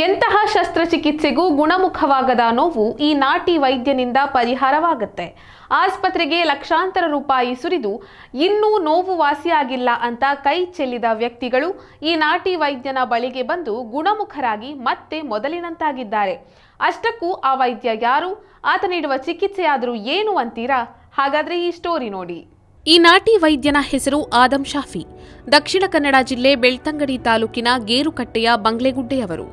ಎಂತಹ ಶಸ್ತ್ರಚಿಕಿತ್ಸೆಗೂ ಗುಣಮುಖವಾಗದ ನೋವು ಈ ನಾಟಿ ವೈದ್ಯನಿಂದ ಪರಿಹಾರವಾಗುತ್ತೆ. ಆಸ್ಪತ್ರೆಗೆ ಲಕ್ಷಾಂತರ ರೂಪಾಯಿ ಸುರಿದು ಇನ್ನೂ ನೋವು ವಾಸಿಯಾಗಿಲ್ಲ ಅಂತ ಕೈ ಚೆಲ್ಲಿದ ವ್ಯಕ್ತಿಗಳು ಈ ನಾಟಿ ವೈದ್ಯನ ಬಳಿಗೆ ಬಂದು ಗುಣಮುಖರಾಗಿ ಮತ್ತೆ ಮೊದಲಿನಂತಾಗಿದ್ದಾರೆ. ಅಷ್ಟಕ್ಕೂ ಆ ವೈದ್ಯ ಯಾರು, ಆತ ನೀಡುವ ಚಿಕಿತ್ಸೆಯಾದರೂ ಏನು ಅಂತೀರಾ? ಹಾಗಾದ್ರೆ ಈ ಸ್ಟೋರಿ ನೋಡಿ. ಈ ನಾಟಿ ವೈದ್ಯನ ಹೆಸರು ಆದಂ ಶಾಫಿ. ದಕ್ಷಿಣ ಕನ್ನಡ ಜಿಲ್ಲೆ ಬೆಳ್ತಂಗಡಿ ತಾಲೂಕಿನ ಗೇರುಕಟ್ಟೆಯ ಬಂಗ್ಲೆಗುಡ್ಡೆಯವರು.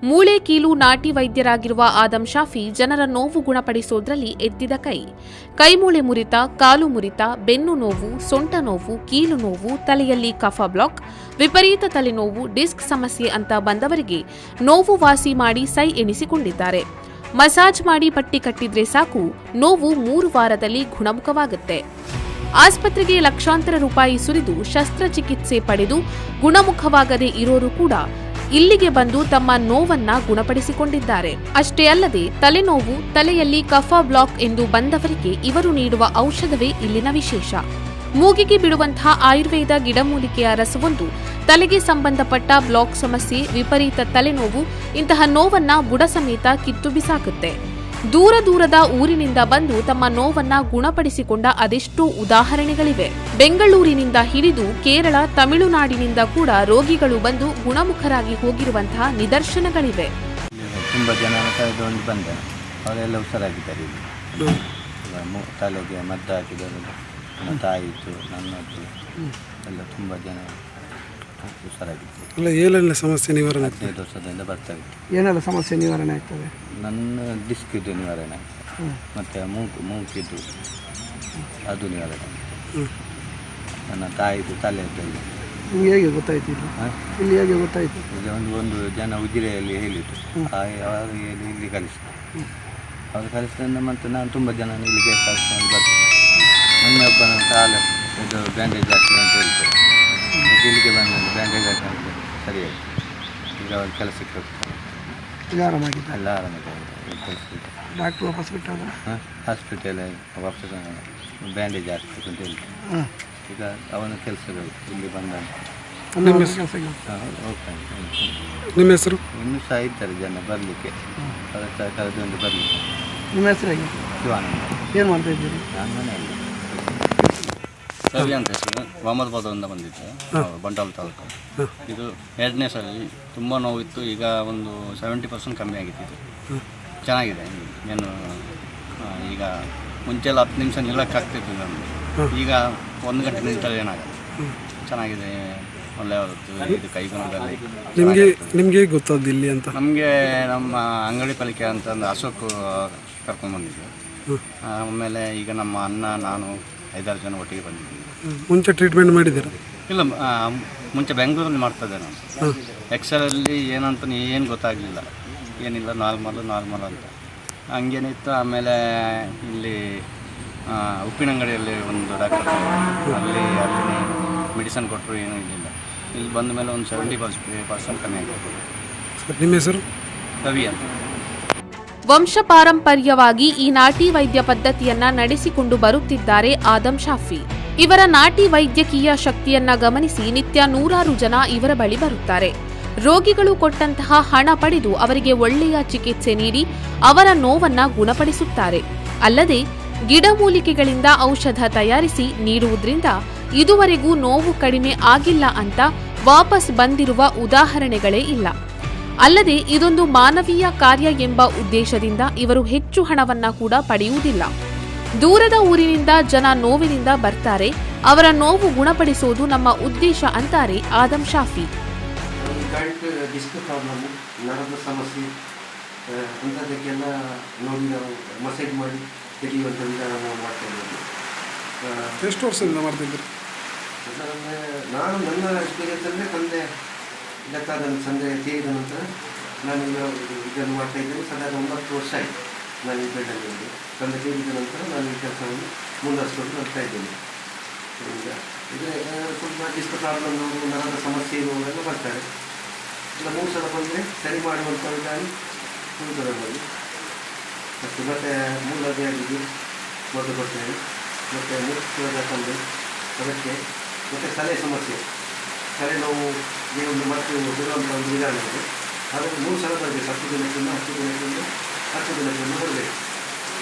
ಮೂಳೆ ಕೀಲು ನಾಟಿ ವೈದ್ಯರಾಗಿರುವ ಆದಂ ಶಾಫಿ ಜನರ ನೋವು ಗುಣಪಡಿಸೋದ್ರಲ್ಲಿ ಎತ್ತಿದ ಕೈಮೂಳೆ ಮುರಿತ, ಕಾಲು ಮುರಿತ, ಬೆನ್ನು ನೋವು, ಸೊಂಟ ನೋವು, ಕೀಲು ನೋವು, ತಲೆಯಲ್ಲಿ ಕಫ ಬ್ಲಾಕ್, ವಿಪರೀತ ತಲೆನೋವು, ಡಿಸ್ಕ್ ಸಮಸ್ಯೆ ಅಂತ ಬಂದವರಿಗೆ ನೋವು ವಾಸಿ ಮಾಡಿ ಸೈ ಎಣಿಸಿಕೊಂಡಿದ್ದಾರೆ. ಮಸಾಜ್ ಮಾಡಿ ಪಟ್ಟಿ ಕಟ್ಟಿದ್ರೆ ಸಾಕು, ನೋವು 3 ವಾರದಲ್ಲಿ ಗುಣಮುಖವಾಗುತ್ತೆ. ಆಸ್ಪತ್ರೆಗೆ ಲಕ್ಷಾಂತರ ರೂಪಾಯಿ ಸುರಿದು ಶಸ್ತ್ರಚಿಕಿತ್ಸೆ ಪಡೆದು ಗುಣಮುಖವಾಗದೇ ಇರೋರು ಕೂಡ ಇಲ್ಲಿಗೆ ಬಂದು ತಮ್ಮ ನೋವನ್ನ ಗುಣಪಡಿಸಿಕೊಂಡಿದ್ದಾರೆ. ಅಷ್ಟೇ ಅಲ್ಲದೆ ತಲೆನೋವು, ತಲೆಯಲ್ಲಿ ಕಫ ಬ್ಲಾಕ್ ಎಂದು ಬಂದವರಿಗೆ ಇವರು ನೀಡುವ ಔಷಧವೇ ಇಲ್ಲಿನ ವಿಶೇಷ. ಮೂಗಿಗೆ ಬಿಡುವಂತಹ ಆಯುರ್ವೇದ ಗಿಡಮೂಲಿಕೆಯ ರಸವೊಂದು ತಲೆಗೆ ಸಂಬಂಧಪಟ್ಟ ಬ್ಲಾಕ್ ಸಮಸ್ಯೆ, ವಿಪರೀತ ತಲೆನೋವು ಇಂತಹ ನೋವನ್ನ ಬುಡ ಸಮೇತ ಕಿತ್ತು ಬಿಸಾಕುತ್ತೆ. ದೂರದ ಊರಿನಿಂದ ಬಂದು ತಮ್ಮ ನೋವನ್ನ ಗುಣಪಡಿಸಿಕೊಂಡ ಅದೆಷ್ಟೋ ಉದಾಹರಣೆಗಳಿವೆ. ಬೆಂಗಳೂರಿನಿಂದ ಹಿಡಿದು ಕೇರಳ, ತಮಿಳುನಾಡಿನಿಂದ ಕೂಡ ರೋಗಿಗಳು ಬಂದು ಗುಣಮುಖರಾಗಿ ಹೋಗಿರುವಂತಹ ನಿದರ್ಶನಗಳಿವೆ. ತುಂಬಾ ಜನ ಕಳೆದುಕೊಂಡು ಬಂದೆ, ಅವರೆಲ್ಲ ಹುಷಾರಾಗಿದ್ದಾರೆ. ತಲೆಗೆ ಮದ್ದು ಹಾಕಿದರು, ನನ್ನ ತಾಯಿತು, ನನ್ನದು ಎಲ್ಲ ತುಂಬ ಜನ ಹುಷಾರಾಗಿತ್ತು. ಅಲ್ಲ, ಏನೆಲ್ಲ ಸಮಸ್ಯೆ ನಿವಾರಣೆ? 15 ವರ್ಷದಿಂದ ಬರ್ತವೆ. ಏನೆಲ್ಲ ಸಮಸ್ಯೆ ನಿವಾರಣೆ ಆಗ್ತದೆ? ನನ್ನ ಡಿಸ್ಕ್ ಇದು ನಿವಾರಣೆ ಆಗ್ತದೆ, ಮತ್ತು ಮೂಗಿದ್ದು ಅದು ನಿವಾರಣೆ ಆಗ್ತದೆ. ನನ್ನ ತಾಯಿದು ತಲೆದ್ದು ನಿಮ್ಗೆ ಹೇಗೆ ಗೊತ್ತಾಯ್ತು? ಇಲ್ಲಿ ಹೇಗೆ ಗೊತ್ತಾಯ್ತು? ಈಗ ಒಂದು ಜನ ಉಜಿರೆಯಲ್ಲಿ ಹೇಳಿದ್ದು, ಅವರು ಇಲ್ಲಿ ಕಲಿಸಿದ್ರು. ಅವರು ಕಲಿಸಿದ್ರಿಂದ ಮತ್ತು ನಾನು ತುಂಬ ಜನ ಇಲ್ಲಿಗೆ ಕಲಿಸ್ಕೊಂಡು ಬರ್ತೀನಿ. ಮೊನ್ನೆ ಒಬ್ಬನ ಕಾಲ ಇದು ಬ್ಯಾಂಡೇಜ್ ಆಗ್ತದೆ ಅಂತ ಹೇಳ್ತಾರೆ. ಇಲ್ಲಿಗೆ ಬಂದು ಬ್ಯಾಂಡೇಜ್ ಹಾಕಿ ಸರಿಯಾಗಿ ಈಗ ಅವ್ರು ಕೆಲಸಕ್ಕೆ ಹೋಗ್ತಾರೆ. ಈಗ ಆರಾಮಾಗಿದೆ? ಎಲ್ಲ ಆರಾಮಾಗಿದೆ. ಡಾಕ್ಟ್ರು ವಾಪಸ್ ಬಿಟ್ಟಾಗ ಹಾಸ್ಪಿಟಲ್ ವಾಪಸ್ ಬ್ಯಾಂಡೇಜ್ ಹಾಕ್ಬೇಕು ಅಂತ ಹೇಳ್ತಾರೆ. ಈಗ ಅವನ ಕೆಲಸಗಳು ಇಲ್ಲಿ ಬಂದ ಹೋಗ್ತಾನೆ. ನಿಮ್ಮ ಹೆಸರು? ಇನ್ನೂ ಸಹ ಇದ್ದಾರೆ ಜನ ಬರಲಿಕ್ಕೆ, ಕರೆದೊಂದು ಬರಲಿಕ್ಕೆ. ನಿಮ್ಮ ಹೆಸರು ಹೇಗೆ? ಶಿವಾನಂದ. ಏನು ಮಾಡ್ತಾ ಇದ್ದೀರಿ? ನಾನು ಮನೆಯಲ್ಲಿ ರವಿ ಅಂತ ಹೆಸರು. ಅಹಮದಾಬಾದಿಂದ ಬಂದಿದ್ದೆ, ಬಂಟಾಳ ತಾಲೂಕು. ಇದು 2ನೇ ಸಲ ತುಂಬ ನೋವಿತ್ತು. ಈಗ ಒಂದು 70% ಕಮ್ಮಿ ಆಗಿತ್ತು. ಚೆನ್ನಾಗಿದೆ. ಏನು ಈಗ ಮುಂಚೆಲ್ಲ 10 ನಿಮಿಷ ನಿಲ್ಲಕ್ಕಾಗ್ತಿತ್ತು ನಮಗೆ, ಈಗ 1 ಗಂಟೆ ನಿಂತರೆ ಏನಾಗಲ್ಲ. ಚೆನ್ನಾಗಿದೆ, ಒಳ್ಳೆಯದು. ಇದು ಕೈಗುಣದಲ್ಲಿ ನಿಮಗೆ ಗೊತ್ತಾದ್ದು ಇಲ್ಲಿ ಅಂತ? ನಮಗೆ ನಮ್ಮ ಅಂಗಡಿ ಪಾಲಿಕೆ ಅಂತಂದು ಅಶೋಕ್ ಕರ್ಕೊಂಡ್ಬಂದಿದ್ದೆ. ಆಮೇಲೆ ಈಗ ನಮ್ಮ ಅಣ್ಣ, ನಾನು 5-6 ಜನ ಒಟ್ಟಿಗೆ ಬಂದಿದ್ದೀವಿ. ಮುಂಚೆ ಟ್ರೀಟ್ಮೆಂಟ್ ಮಾಡಿದ್ದೀರಾ? ಇಲ್ಲ, ಮುಂಚೆ ಬೆಂಗಳೂರಲ್ಲಿ ಮಾಡ್ತಾಯಿದ್ದೆ ನಾನು. ಎಕ್ಸರಲ್ಲಿ ಏನಂತ ಏನು ಗೊತ್ತಾಗಲಿಲ್ಲ, ಏನಿಲ್ಲ, ನಾರ್ಮಲ್ ಅಂತ ಹಂಗೇನಿತ್ತು. ಆಮೇಲೆ ಇಲ್ಲಿ ಉಪ್ಪಿನಂಗಡಿಯಲ್ಲಿ ಒಂದು ಡಾಕ್ಟರ್ ಅಲ್ಲಿ ಮೆಡಿಸನ್ ಕೊಟ್ಟರು, ಏನೂ ಇರಲಿಲ್ಲ. ಇಲ್ಲಿ ಬಂದ ಮೇಲೆ ಒಂದು 70% ಕಮ್ಮಿ ಆಗಿದೆ. ನಿಮ್ಮ ಹೆಸರು? ರವಿ ಅಂತ. ವಂಶ ಪಾರಂಪರ್ಯವಾಗಿ ಈ ನಾಟಿ ವೈದ್ಯ ಪದ್ಧತಿಯನ್ನ ನಡೆಸಿಕೊಂಡು ಬರುತ್ತಿದ್ದಾರೆ ಆದಂ ಶಾಫಿ. ಇವರ ನಾಟಿ ವೈದ್ಯಕೀಯ ಶಕ್ತಿಯನ್ನ ಗಮನಿಸಿ ನಿತ್ಯ 100 ಜನ ಇವರ ಬಳಿ ಬರುತ್ತಾರೆ. ರೋಗಿಗಳು ಕೊಟ್ಟಂತಹ ಹಣ ಪಡೆದು ಅವರಿಗೆ ಒಳ್ಳೆಯ ಚಿಕಿತ್ಸೆ ನೀಡಿ ಅವರ ನೋವನ್ನ ಗುಣಪಡಿಸುತ್ತಾರೆ. ಅಲ್ಲದೆ ಗಿಡಮೂಲಿಕೆಗಳಿಂದ ಔಷಧ ತಯಾರಿಸಿ ನೀಡುವುದರಿಂದ ಇದುವರೆಗೂ ನೋವು ಕಡಿಮೆ ಆಗಿಲ್ಲ ಅಂತ ವಾಪಸ್ ಬಂದಿರುವ ಉದಾಹರಣೆಗಳೇ ಇಲ್ಲ. ಅಲ್ಲದೆ ಇದೊಂದು ಮಾನವೀಯ ಕಾರ್ಯ ಎಂಬ ಉದ್ದೇಶದಿಂದ ಇವರು ಹೆಚ್ಚು ಹಣವನ್ನ ಕೂಡ ಪಡೆಯುವುದಿಲ್ಲ. ದೂರದ ಊರಿನಿಂದ ಜನ ನೋವಿನಿಂದ ಬರ್ತಾರೆ, ಅವರ ನೋವು ಗುಣಪಡಿಸೋದು ನಮ್ಮ ಉದ್ದೇಶ ಅಂತಾರೆ ಆದಂ ಶಾಫಿ. ಡಿಸ್ಕ್ ಪ್ರಾಬ್ಲಮ್, ನರದ ಸಮಸ್ಯೆ ಅಂಥದ್ದಕ್ಕೆಲ್ಲ ನೋಡಿ ನಾವು ಮಸಾಜ್ ಮಾಡಿ ತೆಗೆಯುವಂಥ ವಿಧಾನ ನಾವು ಮಾಡ್ತಾ ಇದ್ದೀವಿ. ಎಷ್ಟು ವರ್ಷದಿಂದ ಮಾಡ್ತಿದ್ದೀರಿ? ನಾನು ನನ್ನ ಎಕ್ಸ್ಪೀರಿಯನ್ಸ್ ಅಂದರೆ ತಂದೆ ಲೆಕ್ಕಾದ ಸಂದೆ ತೀರಿದ ನಂತರ ನಾನು ಇದನ್ನು ಮಾಡ್ತಾಯಿದ್ದೇನೆ. ಸದಾದ 9 ವರ್ಷ ಆಯಿತು ನಾನು ಈ ಫೀಲ್ಡಲ್ಲಿ. ತಂದೆ ತೀರಿದ ನಂತರ ನಾನು ಈ ಕೆಲಸವನ್ನು ಮುಂದುವರಿಸ್ಕೊಂಡು ಬರ್ತಾ ಇದ್ದೇನೆ. ಈಗ ಸ್ವಲ್ಪ ಡಿಸ್ಕ್ ಪ್ರಾಬ್ಲಮ್, ನರದ ಸಮಸ್ಯೆ ಇರುವವರೆಲ್ಲ ಬರ್ತಾರೆ. ಇಲ್ಲ 3 ಸಲ ಬಂದರೆ ಸರಿ ಮಾಡುವಂಥ ವಿಧಾನ ಉಳಿದರಲ್ಲಿ ಮತ್ತು ಮತ್ತು ಮೂಲವ್ಯಾಧಿಗೆ ಮದ್ದು ಕೊಡ್ತೇನೆ, ಮತ್ತು ಮುಖ್ಯವಾದ ತಂದೆ ಅದಕ್ಕೆ, ಮತ್ತು ತಲೆ ಸಮಸ್ಯೆ, ತಲೆನೋವು ಒಂದು ಮತ್ತೆ ಬಿಡುವಂಥ ಒಂದು ವಿಧಾನ ಇದೆ. ಅದನ್ನು 3 ಸಲ ಬರಬೇಕು. 10 ದಿನಕ್ಕಿಂತ 10 ದಿನಕ್ಕಿಂತ 10 ದಿನಕ್ಕಿಂತ ಬರಬೇಕು.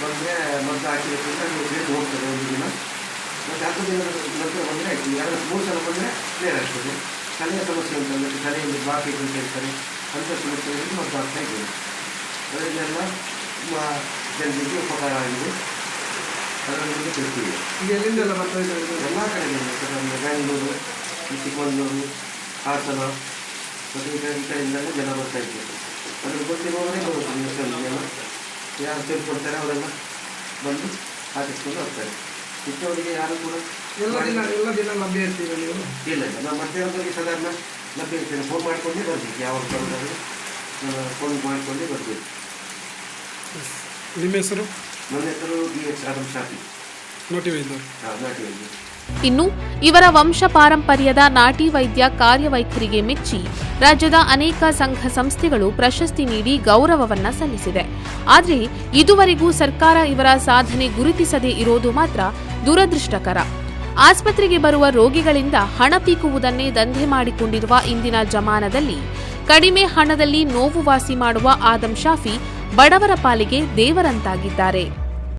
ಬಂದರೆ ಮದ್ದು ಹಾಕಿರೋದ್ರಿಂದ ನೀವು ಬೇಗ ಹೋಗ್ತದೆ ಒಂದು ದಿನ. ಮತ್ತು 10 ದಿನದ ನಂತರ ಬಂದರೆ ಆಯಿತು. 2-3 ಸಲ ಬಂದರೆ ಕ್ಲಿಯರ್ ಆಗ್ತದೆ. ತಲೆಯ ಸಮಸ್ಯೆ ಅಂತಂದರೆ ತಲೆಯಲ್ಲಿ ಬಾಕಿ ಅಂತ ಹೇಳ್ತಾರೆ, ಅಂಥ ಸಮಸ್ಯೆಗಳಿಗೆ ಮದ್ದು ಆಗ್ತಾ ಇದ್ದೇವೆ. ಅದರಿಂದೆಲ್ಲ ತುಂಬ ಜನರಿಗೆ ಉಪಕಾರ ಆಗಿದೆ. ಅದನ್ನು ನಿಮಗೆ ತಿಳಿಸ್ತೀವಿ. ಈಗ ಎಲ್ಲಿಂದೆಲ್ಲ ಬರ್ತಾ ಇದ್ದಾರೆ? ಎಲ್ಲ ಕಡೆಯಿಂದ ಬೆಂಗಳೂರು, ಚಿಕ್ಕಮಗಳೂರು, ಹಾಸನ ಮತ್ತು ಈ ಕಡೆಯಿಂದಲೇ ಜನ ಬರ್ತಾ ಇದ್ದಾರೆ. ಅದ್ರ ಗೊತ್ತಿರುವವರೇ ಬರುತ್ತಾರೆ. ಯಾರು ತಿಳ್ಕೊಡ್ತಾರೆ ಅವರೆಲ್ಲ ಬಂದು ಹಾಕಿಸ್ಕೊಂಡು ಹೋಗ್ತಾರೆ. ಚಿಕ್ಕವರಿಗೆ ಯಾರು ಕೂಡ ಎಲ್ಲ ದಿನ ಲಭ್ಯ ಇರ್ತೀವಿ ನೀವು? ಇಲ್ಲ ಇಲ್ಲ, ನಾವು ಮಧ್ಯಾಹ್ನದಲ್ಲಿ ಸಾಧಾರಣ ಲಭ್ಯ ಇರ್ತೇನೆ. ಫೋನ್ ಮಾಡಿಕೊಂಡೇ ಬರಬೇಕು. ಯಾವಾಗ ಬಂದಾಗ ಫೋನ್ ಮಾಡಿಕೊಂಡೇ ಬರಬೇಕು. ನಿಮ್ಮ ಹೆಸರು? ನನ್ನ ಹೆಸರು BH ಆದಮ್ ಶಾಫಿ, ನಾಟಿ ವೈದ್ಯರು. ನಾಟಿ ವೈದ್ಯ. ಇನ್ನು ಇವರ ವಂಶ ಪಾರಂಪರ್ಯದ ನಾಟಿ ವೈದ್ಯ ಕಾರ್ಯವೈಖರಿಗೆ ಮೆಚ್ಚಿ ರಾಜ್ಯದ ಅನೇಕ ಸಂಘ ಸಂಸ್ಥೆಗಳು ಪ್ರಶಸ್ತಿ ನೀಡಿ ಗೌರವವನ್ನ ಸಲ್ಲಿಸಿದೆ. ಆದರೆ ಇದುವರೆಗೂ ಸರ್ಕಾರ ಇವರ ಸಾಧನೆ ಗುರುತಿಸದೇ ಇರೋದು ಮಾತ್ರ ದುರದೃಷ್ಟಕರ. ಆಸ್ಪತ್ರೆಗೆ ಬರುವ ರೋಗಿಗಳಿಂದ ಹಣ ಪೀಕುವುದನ್ನೇ ದಂಧೆ ಮಾಡಿಕೊಂಡಿರುವ ಇಂದಿನ ಜಮಾನದಲ್ಲಿ ಕಡಿಮೆ ಹಣದಲ್ಲಿ ನೋವು ವಾಸಿ ಮಾಡುವ ಆದಮ್ ಶಾಫಿ ಬಡವರ ಪಾಲಿಗೆ ದೇವರಂತಾಗಿದ್ದಾರೆ.